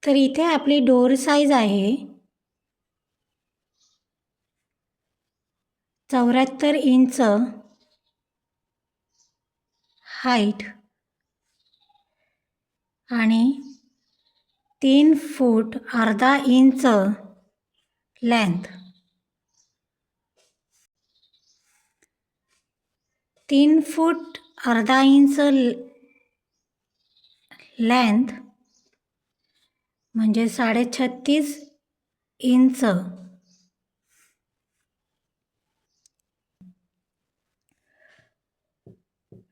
तर इथे आपली डोर साईज आहे 74 इंच हाईट आणि 3 फूट अर्धा इंच लेंथ. 3 फूट अर्धा इंच लेंथ म्हणजे 36.5 इंच.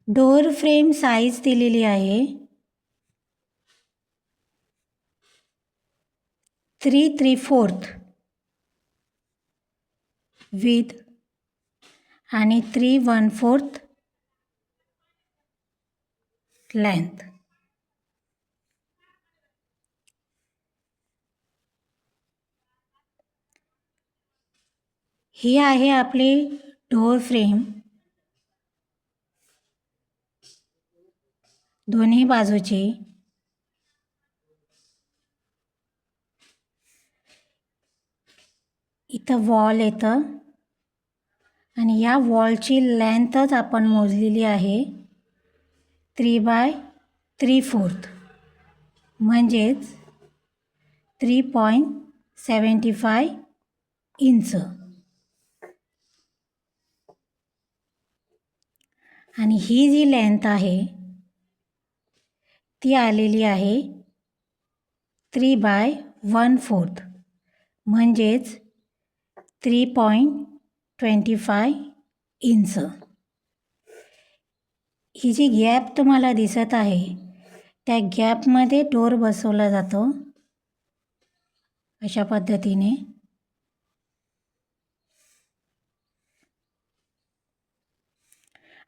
डोर फ्रेम साईज दिलेली आहे 3/4 विथ आणि 3/4 लेंथ. ही आहे आपली डोर फ्रेम. दोन्ही बाजूची इथं वॉल येतं आणि या वॉलची लेंथच आपण मोजलेली आहे 3/3/4 म्हणजेच 3.75 इंच. आणि ही जी लेंथ आहे ती आलेली आहे 3/1/4 म्हणजेच 3.25 इंच. ही जी गॅप तुम्हाला दिसत आहे त्या गॅपमध्ये डोर बसवला जातो अशा पद्धतीने.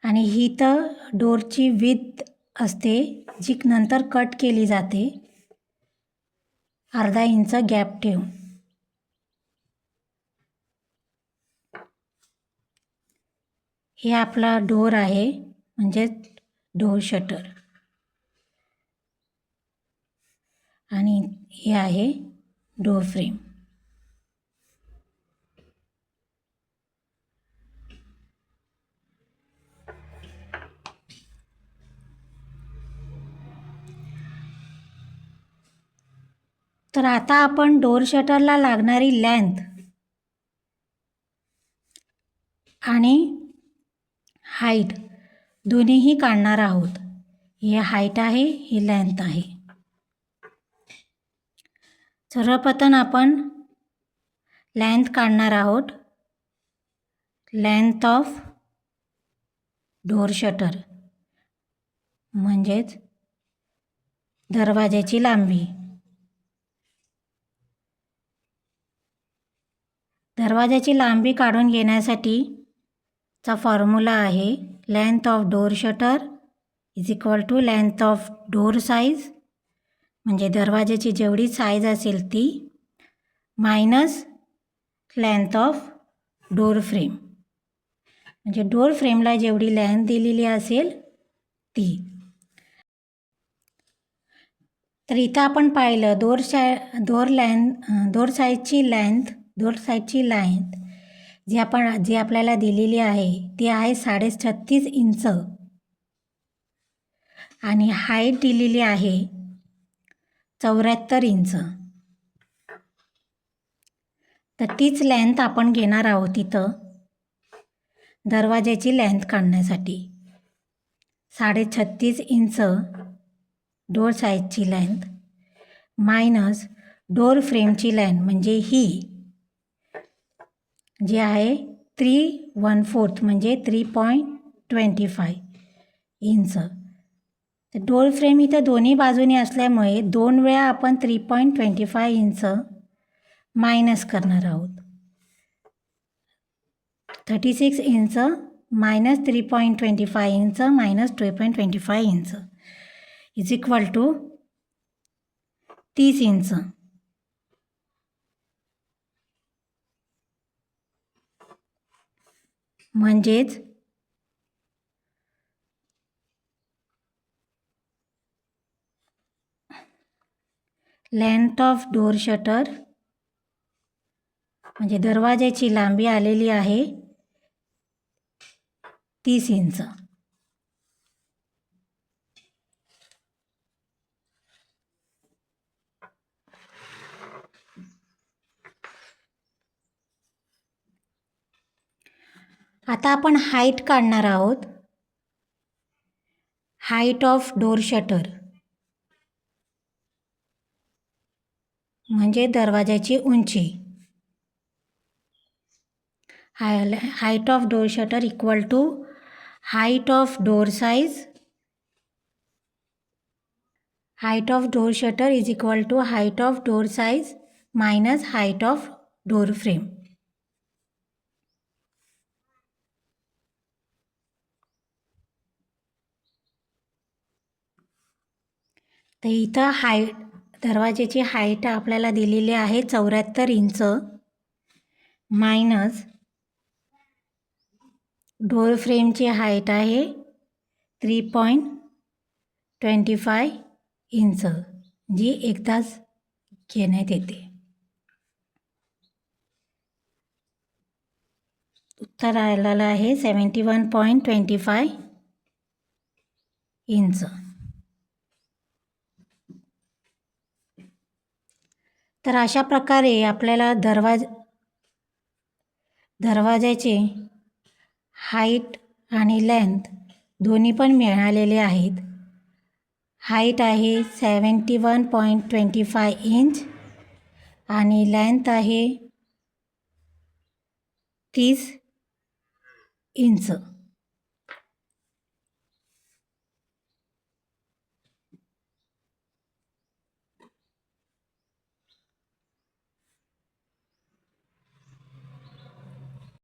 आणि ही तर डोरची विड्थ असते जी नंतर कट केली जाते अर्धा इंच गॅप ठेवून. हे आपला डोर आहे म्हणजे डोर शटर. आणि हे आहे डोर फ्रेम. तर आता आपण डोर शटरला लागणारी लेंथ आणि हाईट दोन्हीही काढणार आहोत. ही हाईट आहे, ही लेंथ आहे. सर्वप्रथम आपण लेंथ काढणार आहोत. लेंथ ऑफ डोर शटर म्हणजेच दरवाजाची लांबी. दरवाजाची लांबी काढून घेण्यासाठी चा फॉर्म्युला आहे length of door shutter is equal to length of door size म्हणजे दरवाजाची जेवढी साईज असेल ती minus length of door frame म्हणजे डोर फ्रेमला जेवढी लेंथ दिलेली असेल ती. तर इथं आपण पाहिलं डोर साईजची लेंथ जी आपल्याला दिलेली आहे ती आहे 36.5 इंच आणि हाईट दिलेली आहे 74 इंच. तर तीच लेंथ आपण घेणार आहोत इथं दरवाजाची लेंथ काढण्यासाठी. 36.5 इंच डोर साईजची लेंथ मायनस डोर फ्रेमची लेंथ म्हणजे ही जी आहे 3/4 म्हणजे 3.25 इंच. तर डोर फ्रेम इथं दोन्ही बाजूने असल्यामुळे 2 वेळा आपण 3.25 इंच मायनस करणार आहोत. 36 inch minus 3.25 inch minus 2.25 inch is equal to 30 inch. म्हणजेच लेंथ ऑफ डोर शटर म्हणजे दरवाजाची लांबी आलेली आहे 30 इंच. आता आपण हाईट काढणार आहोत. हाईट ऑफ डोर शटर म्हणजे दरवाजाची उंची. Height of door shutter equal to height of door size. Height of door shutter is equal to height of door size minus height of door frame. तर इथं दरवाजाची height आपल्याला दिलेली आहे 74 inch minus door फ्रेमची हाईट आहे 3.25 inch जी एकदाच घेण्यात येते. उत्तर आलेलं आहे 71.25 इंच. तर अशा प्रकारे आपल्याला दरवाजाचे हाईट आणि लेंथ दोन्ही पण मिळालेले आहेत. हाईट आहे 71.25 इंच आणि लेंथ आहे 30 इंच.